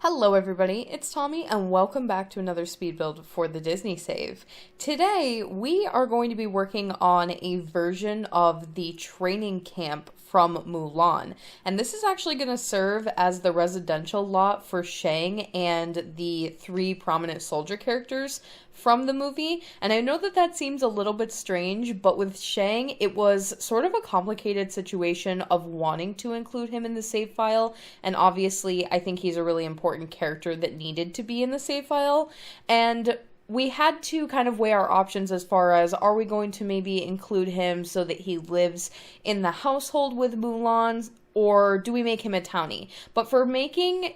Hello everybody, it's Tommy and welcome back to another speed build for the Disney save. Today we are going to be working on a version of the training camp from Mulan, and this is actually going to serve as the residential lot for Shang and the three prominent soldier characters from the movie. And I know that that seems a little bit strange, but with Shang it was sort of a complicated situation of wanting to include him in the save file, and obviously I think he's a really important character that needed to be in the save file, and we had to kind of weigh our options as far as, are we going to maybe include him so that he lives in the household with Mulan, or do we make him a townie? But for making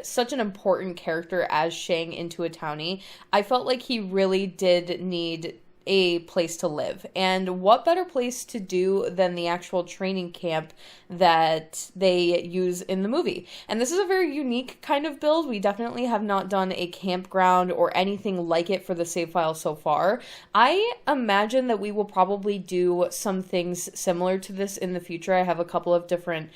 such an important character as Shang into a townie, I felt like he really did need a place to live. And what better place to do than the actual training camp that they use in the movie? And this is a very unique kind of build. We definitely have not done a campground or anything like it for the save file so far. I imagine that we will probably do some things similar to this in the future. I have a couple of different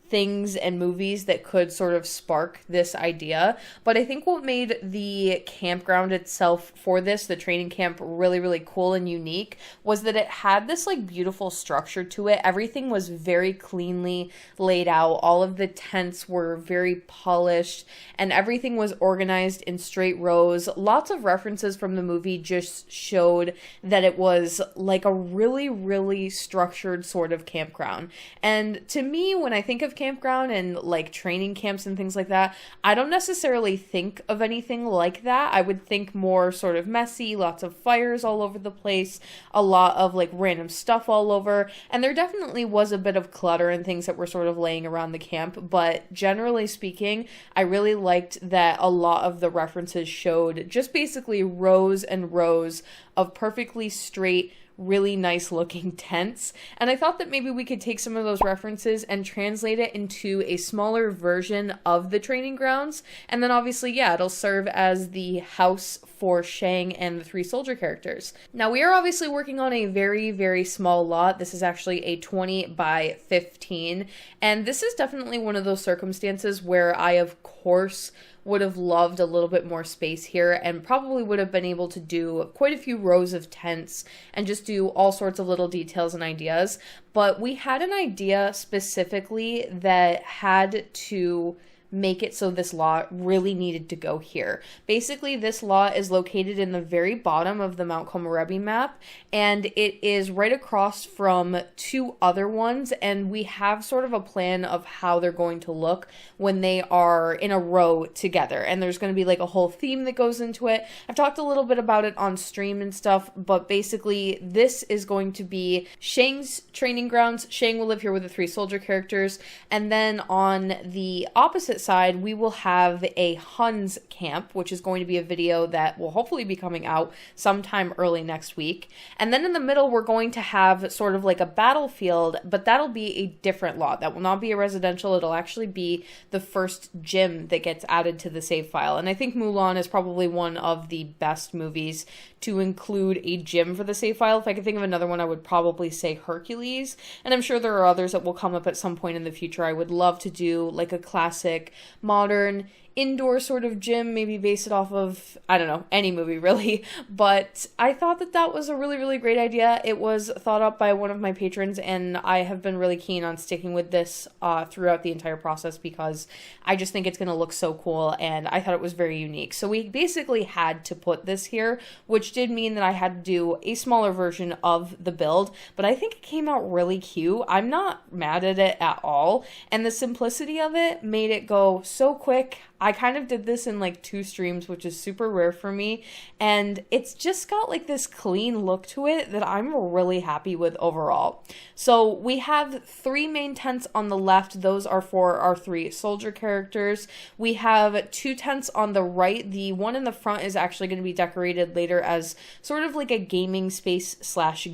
things and movies that could sort of spark this idea, but I think what made the campground itself for this, the training camp, really cool and unique was that it had this like beautiful structure to it. Everything was very cleanly laid out. All of the tents were very polished and everything was organized in straight rows. Lots of references from the movie just showed that it was like a really structured sort of campground. And to me, when I think of campground and like training camps and things like that, I don't necessarily think of anything like that. I would think more sort of messy, lots of fires all over the place, a lot of like random stuff all over, and there definitely was a bit of clutter and things that were sort of laying around the camp, but generally speaking, I really liked that a lot of the references showed just basically rows and rows of perfectly straight, really nice looking tents, and I thought that maybe we could take some of those references and translate it into a smaller version of the training grounds, and then obviously, yeah, it'll serve as the house for Shang and the three soldier characters. Now, we are obviously working on a very small lot. This is actually a 20 by 15, and this is definitely one of those circumstances where I, of course, would have loved a little bit more space here and probably would have been able to do quite a few rows of tents and just do all sorts of little details and ideas. But we had an idea specifically that had to make it so this lot really needed to go here. Basically, this lot is located in the very bottom of the Mount Komorebi map, and it is right across from two other ones, and we have sort of a plan of how they're going to look when they are in a row together, and there's going to be like a whole theme that goes into it. I've talked a little bit about it on stream and stuff, but basically this is going to be Shang's training grounds. Shang will live here with the three soldier characters, and then on the opposite side, we will have a Huns camp, which is going to be a video that will hopefully be coming out sometime early next week. And then in the middle, we're going to have sort of like a battlefield, but that'll be a different lot. That will not be a residential. It'll actually be the first gym that gets added to the save file. And I think Mulan is probably one of the best movies to include a gym for the save file. If I could think of another one, I would probably say Hercules. And I'm sure there are others that will come up at some point in the future. I would love to do like a classic modern indoor sort of gym, maybe base it off of, I don't know, any movie really, but I thought that that was a really great idea. It was thought up by one of my patrons, and I have been really keen on sticking with this throughout the entire process because I just think it's going to look so cool, and I thought it was very unique. So we basically had to put this here, which did mean that I had to do a smaller version of the build, but I think it came out really cute. I'm not mad at it at all, and the simplicity of it made it go so quick. I kind of did this in like 2 streams, which is super rare for me, and it's just got like this clean look to it that I'm really happy with overall. So we have 3 main tents on the left. Those are for our 3 soldier characters. We have 2 tents on the right. The one in the front is actually going to be decorated later as sort of like a gaming space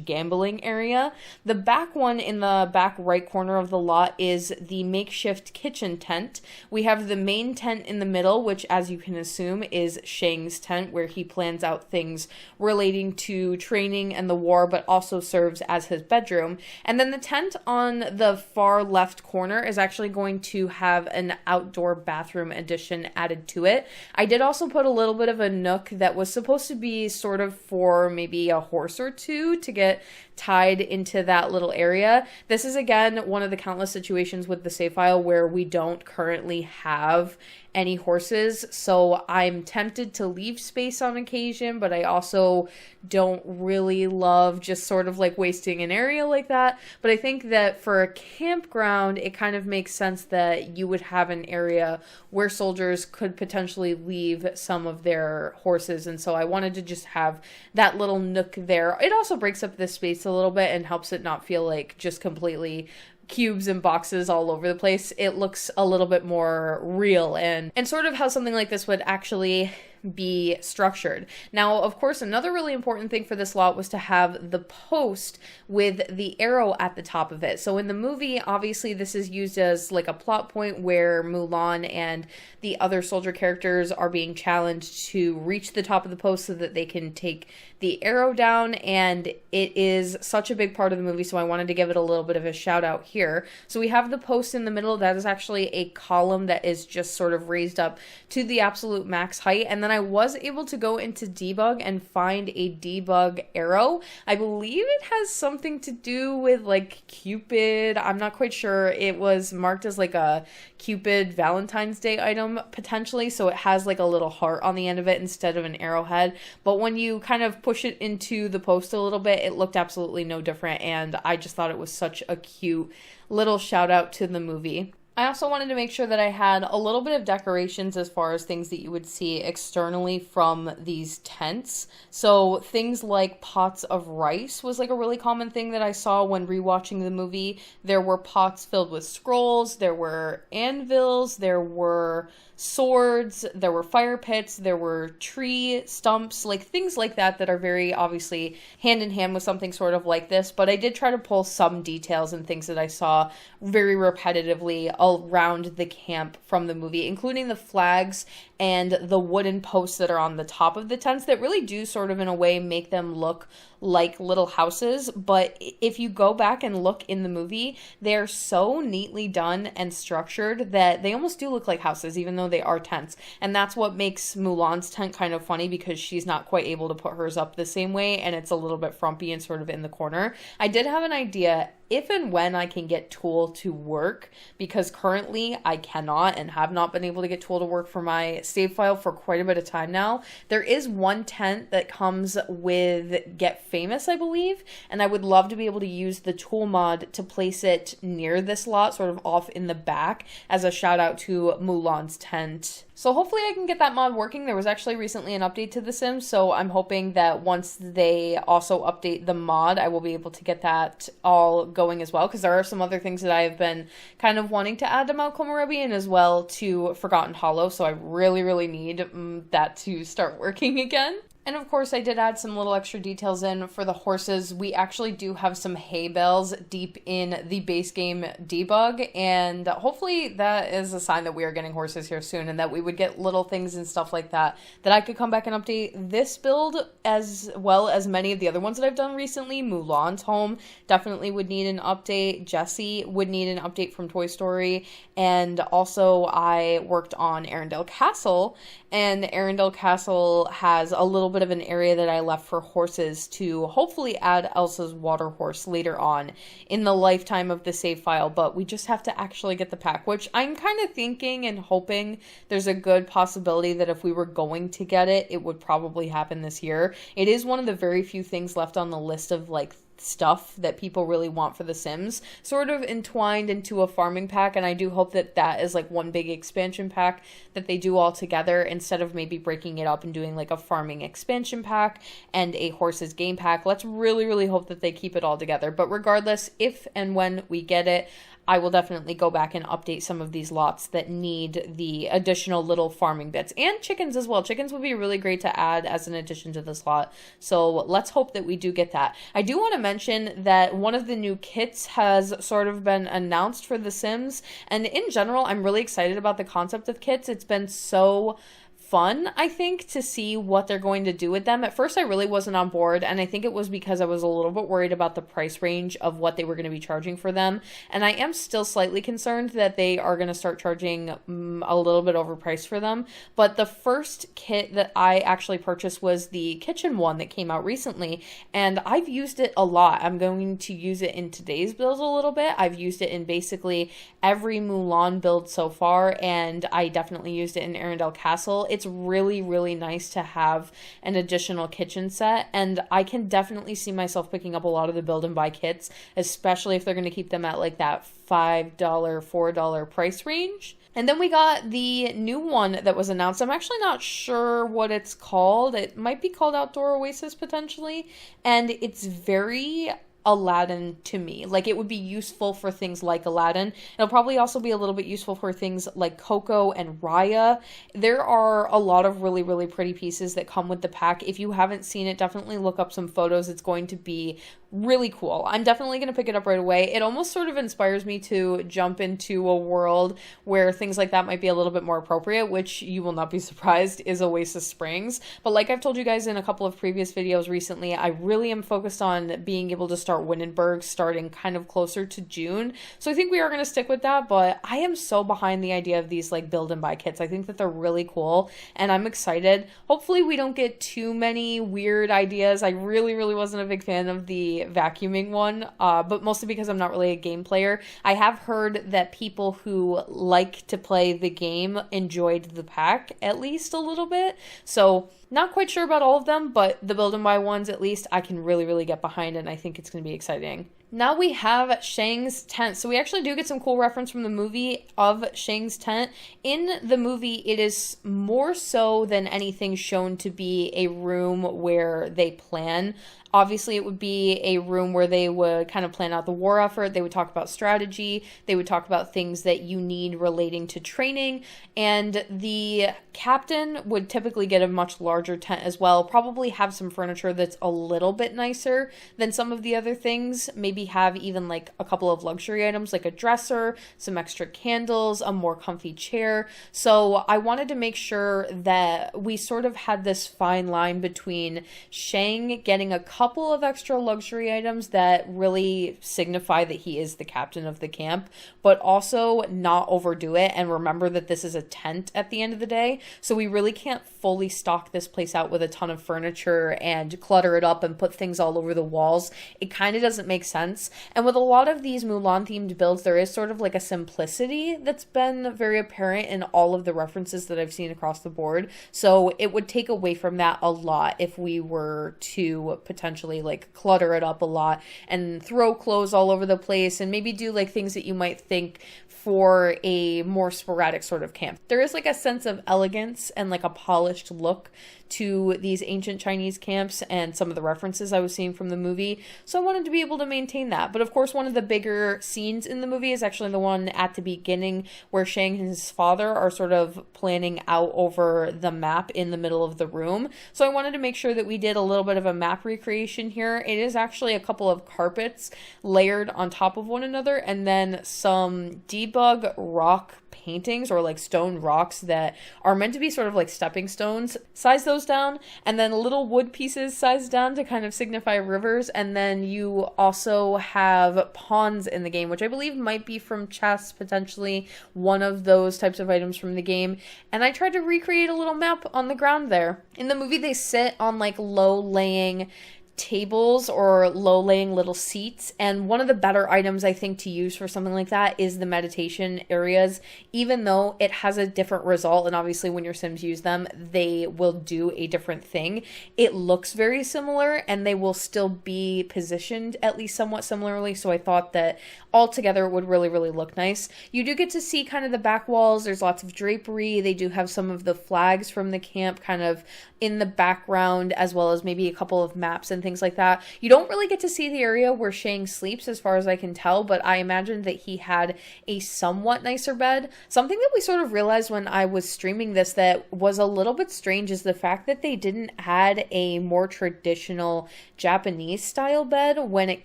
/ gambling area. The back one in the back right corner of the lot is the makeshift kitchen tent. We have the main tent in in the middle, which, as you can assume, is Shang's tent, where he plans out things relating to training and the war, but also serves as his bedroom. And then the tent on the far left corner is actually going to have an outdoor bathroom addition added to it. I did also put a little bit of a nook that was supposed to be sort of for maybe a horse or two to get tied into that little area. This is, again, one of the countless situations with the save file where we don't currently have any horses, so I'm tempted to leave space on occasion, but I also don't really love just sort of like wasting an area like that. But I think that for a campground, it kind of makes sense that you would have an area where soldiers could potentially leave some of their horses, and so I wanted to just have that little nook there. It also breaks up this space a little bit and helps it not feel like just completely cubes and boxes all over the place. It looks a little bit more real and sort of how something like this would actually be structured. Now, of course, another really important thing for this lot was to have the post with the arrow at the top of it. So in the movie, obviously, this is used as like a plot point where Mulan and the other soldier characters are being challenged to reach the top of the post so that they can take the arrow down, and it is such a big part of the movie, so I wanted to give it a little bit of a shout out here. So we have the post in the middle. That is actually a column that is just sort of raised up to the absolute max height, and then I was able to go into debug and find a debug arrow. I believe it has something to do with like Cupid. I'm not quite sure. It was marked as like a Cupid Valentine's Day item potentially, so it has like a little heart on the end of it instead of an arrowhead. But when you kind of push it into the post a little bit, it looked absolutely no different, and I just thought it was such a cute little shout out to the movie. I also wanted to make sure that I had a little bit of decorations as far as things that you would see externally from these tents. So things like pots of rice was like a really common thing that I saw when rewatching the movie. There were pots filled with scrolls, there were anvils, there were swords, there were fire pits, there were tree stumps, like things like that that are very obviously hand in hand with something sort of like this. But I did try to pull some details and things that I saw very repetitively around the camp from the movie, including the flags and the wooden posts that are on the top of the tents that really do sort of in a way make them look like little houses. But if you go back and look in the movie, they're so neatly done and structured that they almost do look like houses, even though they are tents. And that's what makes Mulan's tent kind of funny, because she's not quite able to put hers up the same way, and it's a little bit frumpy and sort of in the corner. I did have an idea if and when I can get Tool to work, because currently I cannot and have not been able to get Tool to work for my save file for quite a bit of time now. There is one tent that comes with Get Famous, I believe, and I would love to be able to use the Tool mod to place it near this lot, sort of off in the back, as a shout out to Mulan's tent. So hopefully I can get that mod working. There was actually recently an update to The Sims, so I'm hoping that once they also update the mod, I will be able to get that all going as well, because there are some other things that I have been kind of wanting to add to Malcolm Arabian as well to Forgotten Hollow, so I really need that to start working again. And of course, I did add some little extra details in for the horses. We actually do have some hay bales deep in the base game debug, and hopefully that is a sign that we are getting horses here soon, and that we would get little things and stuff like that I could come back and update this build, as well as many of the other ones that I've done recently. Mulan's home definitely would need an update. Jessie would need an update from Toy Story, and also I worked on Arendelle Castle, and Arendelle Castle has a little bit of an area that I left for horses to hopefully add Elsa's water horse later on in the lifetime of the save file, but we just have to actually get the pack, which I'm kind of thinking and hoping there's a good possibility that if we were going to get it, it would probably happen this year. It is one of the very few things left on the list of like stuff that people really want for The Sims, sort of entwined into a farming pack, and I do hope that that is like one big expansion pack that they do all together, instead of maybe breaking it up and doing like a farming expansion pack and a horses game pack. Let's really hope that they keep it all together. But regardless, if and when we get it, I will definitely go back and update some of these lots that need the additional little farming bits, and chickens as well. Chickens would be really great to add as an addition to this lot, so let's hope that we do get that. I do want to mention that one of the new kits has sort of been announced for The Sims, and in general, I'm really excited about the concept of kits. It's been so fun, I think, to see what they're going to do with them. At first, I really wasn't on board, and I think it was because I was a little bit worried about the price range of what they were going to be charging for them, and I am still slightly concerned that they are going to start charging a little bit overpriced for them. But the first kit that I actually purchased was the kitchen one that came out recently, and I've used it a lot. I'm going to use it in today's build a little bit. I've used it in basically every Mulan build so far, and I definitely used it in Arendelle Castle. It's really, really nice to have an additional kitchen set, and I can definitely see myself picking up a lot of the build and buy kits, especially if they're going to keep them at like that $5, $4 price range. And then we got the new one that was announced. I'm actually not sure what it's called. It might be called Outdoor Oasis potentially, and it's very Aladdin to me. Like, it would be useful for things like Aladdin. It'll probably also be a little bit useful for things like Coco and Raya. There are a lot of really, really pretty pieces that come with the pack. If you haven't seen it, definitely look up some photos. It's going to be really cool. I'm definitely going to pick it up right away. It almost sort of inspires me to jump into a world where things like that might be a little bit more appropriate, which you will not be surprised is Oasis Springs. But like I've told you guys in a couple of previous videos recently, I really am focused on being able to start Windenburg starting kind of closer to June. So I think we are going to stick with that, but I am so behind the idea of these like build and buy kits. I think that they're really cool and I'm excited. Hopefully we don't get too many weird ideas. I really, really wasn't a big fan of the vacuuming one, but mostly because I'm not really a game player. I have heard that people who like to play the game enjoyed the pack at least a little bit, so not quite sure about all of them, but the build and buy ones at least I can really, really get behind, and I think it's going to be exciting. Now we have Shang's tent. So we actually do get some cool reference from the movie of Shang's tent. In the movie, it is more so than anything shown to be a room where they plan. Obviously, it would be a room where they would kind of plan out the war effort. They would talk about strategy. They would talk about things that you need relating to training. And the captain would typically get a much larger tent as well. Probably have some furniture that's a little bit nicer than some of the other things. Maybe have even like a couple of luxury items like a dresser, some extra candles, a more comfy chair. So I wanted to make sure that we sort of had this fine line between Shang getting a couple of extra luxury items that really signify that he is the captain of the camp, but also not overdo it and remember that this is a tent at the end of the day. So we really can't fully stock this place out with a ton of furniture and clutter it up and put things all over the walls. It kind of doesn't make sense. And with a lot of these Mulan themed builds, there is sort of like a simplicity that's been very apparent in all of the references that I've seen across the board. So it would take away from that a lot if we were to potentially like clutter it up a lot and throw clothes all over the place and maybe do like things that you might think for a more sporadic sort of camp. There is like a sense of elegance and like a polished look to these ancient Chinese camps and some of the references I was seeing from the movie. So I wanted to be able to maintain that. But of course, one of the bigger scenes in the movie is actually the one at the beginning where Shang and his father are sort of planning out over the map in the middle of the room. So I wanted to make sure that we did a little bit of a map recreation here. It is actually a couple of carpets layered on top of one another and then some debug rock paintings or like stone rocks that are meant to be sort of like stepping stones. Size those down, and then little wood pieces sized down to kind of signify rivers. And then you also have pawns in the game, which I believe might be from chess, potentially one of those types of items from the game. And I tried to recreate a little map on the ground there. In the movie, they sit on like low laying tables or low-laying little seats, and one of the better items I think to use for something like that is the meditation areas. Even though it has a different result, and obviously when your Sims use them they will do a different thing, it looks very similar and they will still be positioned at least somewhat similarly. So I thought that altogether it would really, really look nice. You do get to see kind of the back walls. There's lots of drapery. They do have some of the flags from the camp kind of in the background, as well as maybe a couple of maps and things like that. You don't really get to see the area where Shang sleeps as far as I can tell, but I imagine that he had a somewhat nicer bed. Something that we sort of realized when I was streaming this that was a little bit strange is the fact that they didn't add a more traditional Japanese style bed when it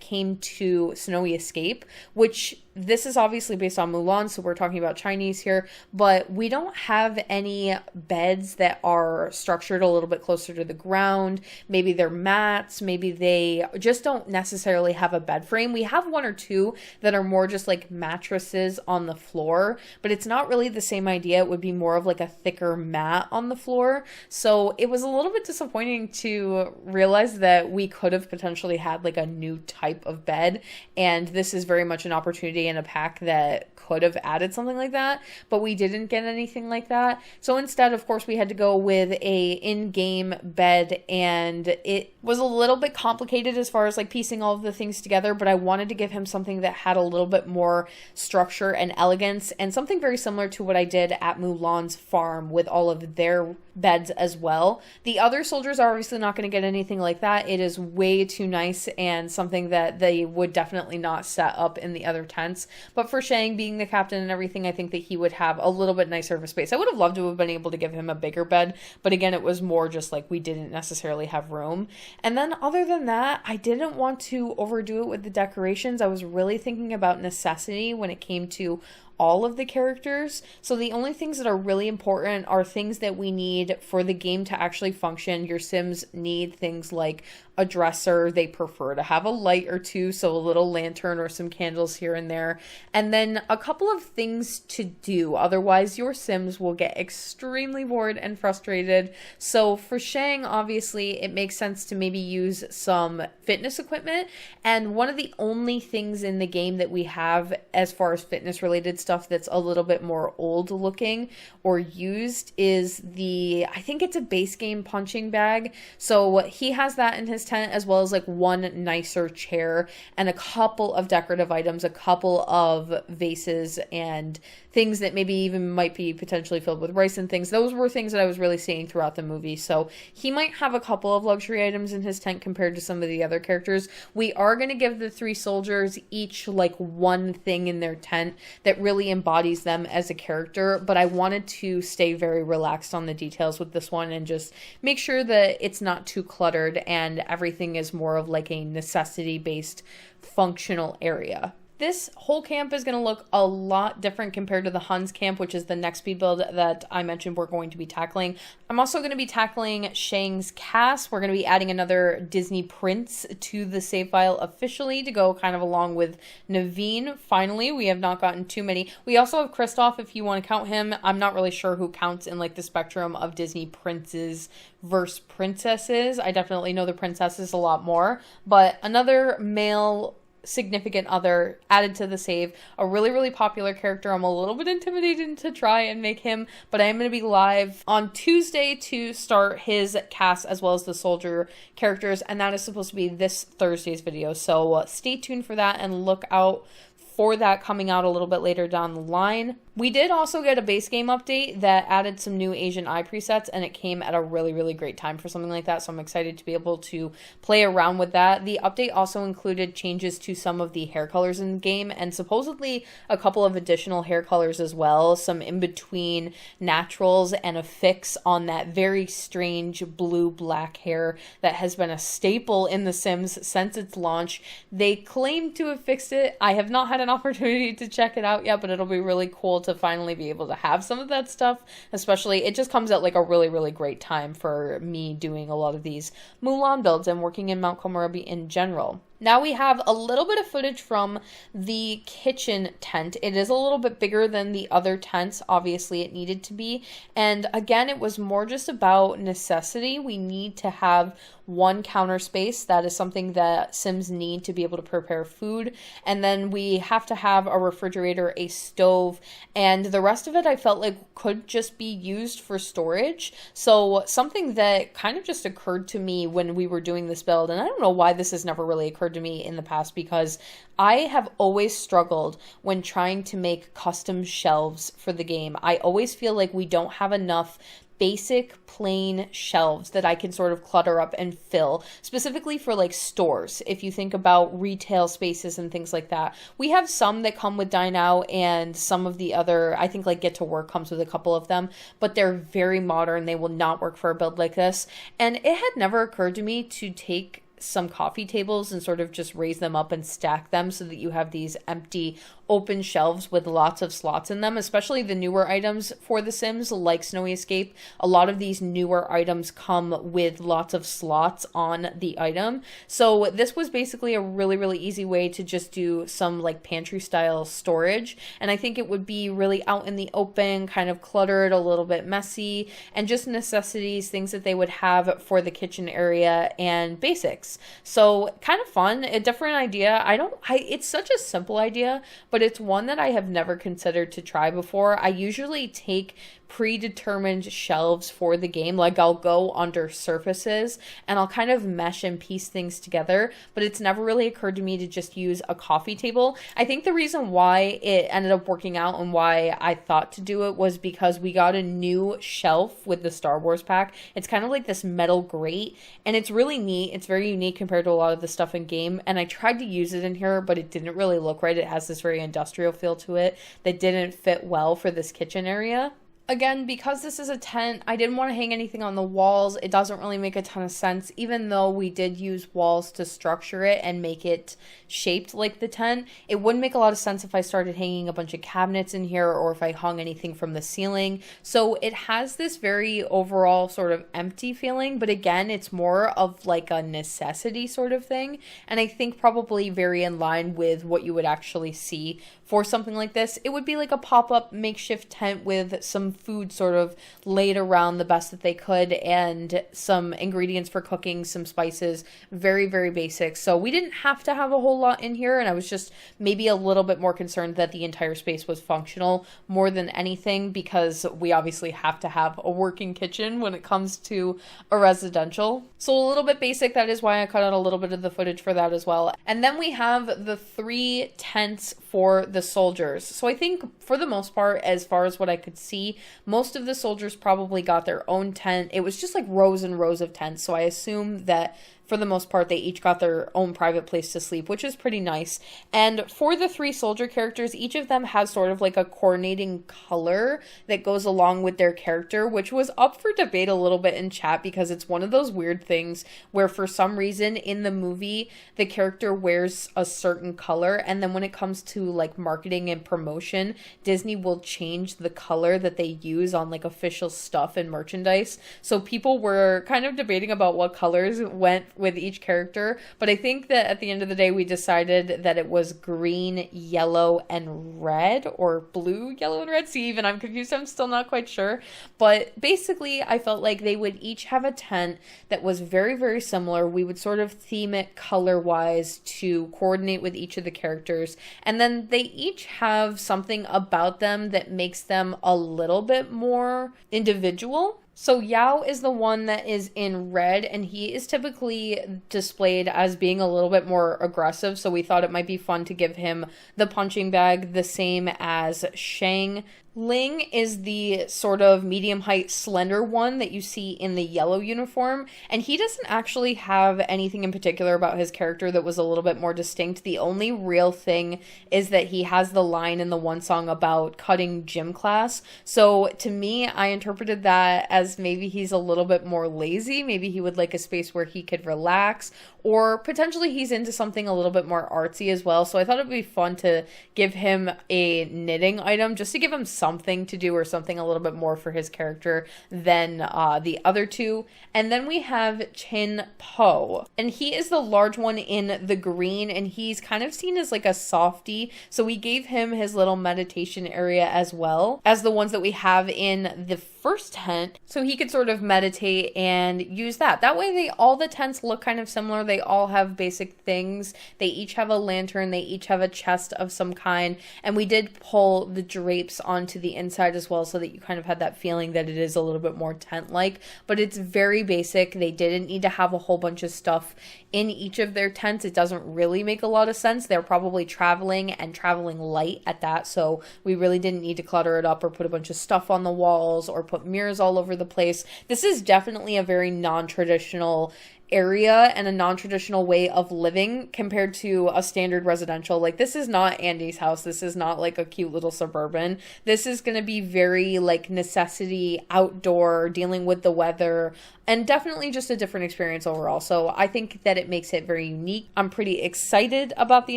came to Snowy Escape, which this is obviously based on Mulan, so we're talking about Chinese here, but we don't have any beds that are structured a little bit closer to the ground. Maybe they're mats, maybe they just don't necessarily have a bed frame. We have one or two that are more just like mattresses on the floor, but it's not really the same idea. It would be more of like a thicker mat on the floor. So it was a little bit disappointing to realize that we could have potentially had like a new type of bed, and this is very much an opportunity in a pack that could have added something like that, but we didn't get anything like that. So instead, of course, we had to go with a in-game bed, and it was a little bit complicated as far as like piecing all of the things together, but I wanted to give him something that had a little bit more structure and elegance, and something very similar to what I did at Mulan's farm with all of their beds as well. The other soldiers are obviously not going to get anything like that. It is way too nice and something that they would definitely not set up in the other tents. But for Shang being the captain and everything, I think that he would have a little bit nicer of a space. I would have loved to have been able to give him a bigger bed, but again, it was more just like we didn't necessarily have room. And then other than that, I didn't want to overdo it with the decorations. I was really thinking about necessity when it came to all of the characters. So the only things that are really important are things that we need for the game to actually function. Your Sims need things like a dresser. They prefer to have a light or two, so a little lantern or some candles here and there. And then a couple of things to do. Otherwise, your Sims will get extremely bored and frustrated. So for Shang, obviously, it makes sense to maybe use some fitness equipment. And one of the only things in the game that we have as far as fitness related stuff that's a little bit more old looking or used is I think it's a base game punching bag. So he has that in his tent, as well as like one nicer chair and a couple of decorative items, a couple of vases and things that maybe even might be potentially filled with rice and things. Those were things that I was really seeing throughout the movie. So he might have a couple of luxury items in his tent compared to some of the other characters. We are going to give the 3 soldiers each like one thing in their tent that really embodies them as a character, but I wanted to stay very relaxed on the details with this one and just make sure that it's not too cluttered and everything is more of like a necessity-based functional area. This whole camp is going to look a lot different compared to the Huns camp, which is the next speed build that I mentioned we're going to be tackling. I'm also going to be tackling Shang's cast. We're going to be adding another Disney prince to the save file officially to go kind of along with Naveen. Finally, we have not gotten too many. We also have Kristoff if you want to count him. I'm not really sure who counts in like the spectrum of Disney princes versus princesses. I definitely know the princesses a lot more, but another male significant other added to the save, a really, really popular character. I'm a little bit intimidated to try and make him, but I am going to be live on Tuesday to start his cast as well as the soldier characters, and that is supposed to be this Thursday's video. So stay tuned for that and look out for that coming out a little bit later down the line. We did also get a base game update that added some new Asian eye presets, and it came at a really, really great time for something like that, so I'm excited to be able to play around with that. The update also included changes to some of the hair colors in the game, and supposedly a couple of additional hair colors as well, some in-between naturals and a fix on that very strange blue-black hair that has been a staple in The Sims since its launch. They claim to have fixed it. I have not had an opportunity to check it out yet, but it'll be really cool to finally be able to have some of that stuff. Especially, it just comes at like a really, really great time for me doing a lot of these Mulan builds and working in Mount Komorebi in general. Now we have a little bit of footage from the kitchen tent. It is a little bit bigger than the other tents. Obviously, it needed to be. And again, it was more just about necessity. We need to have one counter space. That is something that Sims need to be able to prepare food. And then we have to have a refrigerator, a stove, and the rest of it I felt like could just be used for storage. So something that kind of just occurred to me when we were doing this build, and I don't know why this has never really occurred to me in the past, because I have always struggled when trying to make custom shelves for the game. I always feel like we don't have enough basic plain shelves that I can sort of clutter up and fill, specifically for like stores. If you think about retail spaces and things like that, we have some that come with Dine Out, and some of the other, I think like Get to Work comes with a couple of them, but they're very modern. They will not work for a build like this. And it had never occurred to me to take some coffee tables and sort of just raise them up and stack them so that you have these empty open shelves with lots of slots in them, especially the newer items for The Sims like Snowy Escape. A lot of these newer items come with lots of slots on the item. So this was basically a really, really easy way to just do some like pantry style storage. And I think it would be really out in the open, kind of cluttered, a little bit messy, and just necessities, things that they would have for the kitchen area and basics. So kind of fun, a different idea. It's such a simple idea, but it's one that I have never considered to try before. I usually take predetermined shelves for the game. Like I'll go under surfaces and I'll kind of mesh and piece things together, but it's never really occurred to me to just use a coffee table. I think the reason why it ended up working out and why I thought to do it was because we got a new shelf with the Star Wars pack. It's kind of like this metal grate, and it's really neat. It's very unique compared to a lot of the stuff in game, and I tried to use it in here, but it didn't really look right. It has this very industrial feel to it that didn't fit well for this kitchen area. Again, because this is a tent, I didn't want to hang anything on the walls. It doesn't really make a ton of sense, even though we did use walls to structure it and make it shaped like the tent. It wouldn't make a lot of sense if I started hanging a bunch of cabinets in here or if I hung anything from the ceiling. So it has this very overall sort of empty feeling, but again, it's more of like a necessity sort of thing. And I think probably very in line with what you would actually see for something like this. It would be like a pop-up makeshift tent with some food sort of laid around the best that they could and some ingredients for cooking, some spices, very, very basic. So we didn't have to have a whole lot in here, and I was just maybe a little bit more concerned that the entire space was functional more than anything, because we obviously have to have a working kitchen when it comes to a residential. So a little bit basic, that is why I cut out a little bit of the footage for that as well. And then we have the 3 tents for the soldiers. So I think for the most part, as far as what I could see, most of the soldiers probably got their own tent. It was just like rows and rows of tents. So I assume that for the most part, they each got their own private place to sleep, which is pretty nice. And for the 3 soldier characters, each of them has sort of like a coordinating color that goes along with their character, which was up for debate a little bit in chat, because it's one of those weird things where for some reason in the movie, the character wears a certain color, and then when it comes to like marketing and promotion, Disney will change the color that they use on like official stuff and merchandise. So people were kind of debating about what colors went with each character, but I think that at the end of the day we decided that it was green, yellow, and red, or blue, yellow, and red. See, even I'm confused, I'm still not quite sure, but basically I felt like they would each have a tent that was very, very similar. We would sort of theme it color-wise to coordinate with each of the characters, and then they each have something about them that makes them a little bit more individual. So Yao is the one that is in red, and he is typically displayed as being a little bit more aggressive, so we thought it might be fun to give him the punching bag, the same as Shang. Ling is the sort of medium height slender one that you see in the yellow uniform, and he doesn't actually have anything in particular about his character that was a little bit more distinct. The only real thing is that he has the line in the one song about cutting gym class. So to me, I interpreted that as maybe he's a little bit more lazy. Maybe he would like a space where he could relax, or potentially he's into something a little bit more artsy as well. So I thought it'd be fun to give him a knitting item just to give him something to do, or something a little bit more for his character than the other 2. And then we have Chin Po, and he is the large one in the green, and he's kind of seen as like a softie, so we gave him his little meditation area as well as the ones that we have in the first tent, so he could sort of meditate and use that. That way all the tents look kind of similar. They all have basic things. They each have a lantern, they each have a chest of some kind, and we did pull the drapes onto onto the inside as well, so that you kind of had that feeling that it is a little bit more tent-like, but it's very basic. They didn't need to have a whole bunch of stuff in each of their tents. It doesn't really make a lot of sense. They're probably traveling and traveling light at that, so we really didn't need to clutter it up or put a bunch of stuff on the walls or put mirrors all over the place. This is definitely a very non-traditional area and a non-traditional way of living compared to a standard residential. Like, this is not Andy's house. This is not like a cute little suburban. This is going to be very like necessity, outdoor, dealing with the weather, and definitely just a different experience overall. So I think that it makes it very unique. I'm pretty excited about the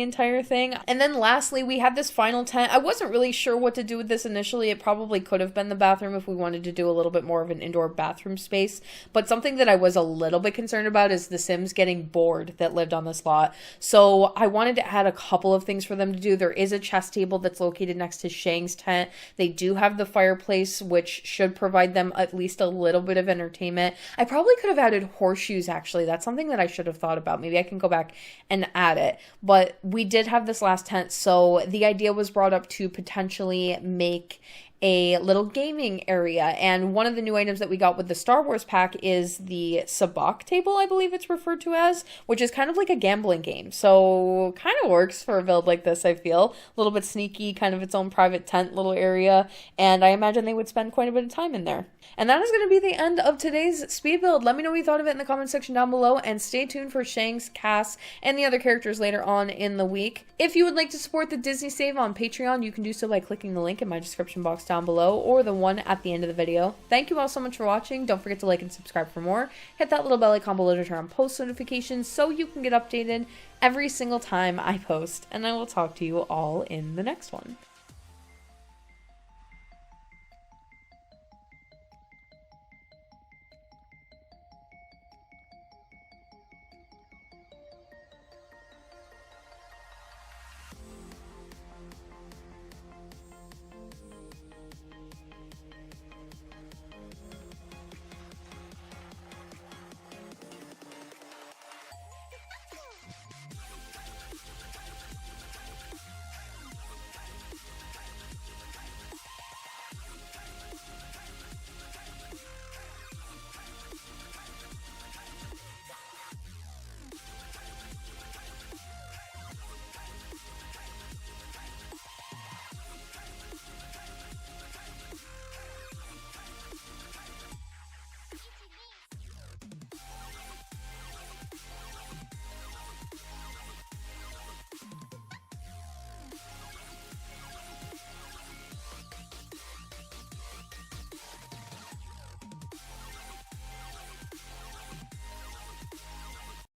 entire thing. And then lastly, we had this final tent. I wasn't really sure what to do with this initially. It probably could have been the bathroom if we wanted to do a little bit more of an indoor bathroom space, but something that I was a little bit concerned about is the Sims getting bored that lived on this lot. So I wanted to add a couple of things for them to do. There is a chess table that's located next to Shang's tent. They do have the fireplace, which should provide them at least a little bit of entertainment. I probably could have added horseshoes, actually. That's something that I should have thought about. Maybe I can go back and add it. But we did have this last tent, so the idea was brought up to potentially make a little gaming area, and one of the new items that we got with the Star Wars pack is the sabacc table, I believe it's referred to as, which is kind of like a gambling game. So kind of works for a build like this, I feel. A little bit sneaky, kind of its own private tent little area, and I imagine they would spend quite a bit of time in there. And that is going to be the end of today's speed build. Let me know what you thought of it in the comment section down below, and stay tuned for Shang's, Cass, and the other characters later on in the week. If you would like to support the Disney Save on Patreon, you can do so by clicking the link in my description box down below, or the one at the end of the video. Thank you all so much for watching. Don't forget to like and subscribe for more. Hit that little bell icon below to turn on post notifications so you can get updated every single time I post, and I will talk to you all in the next one.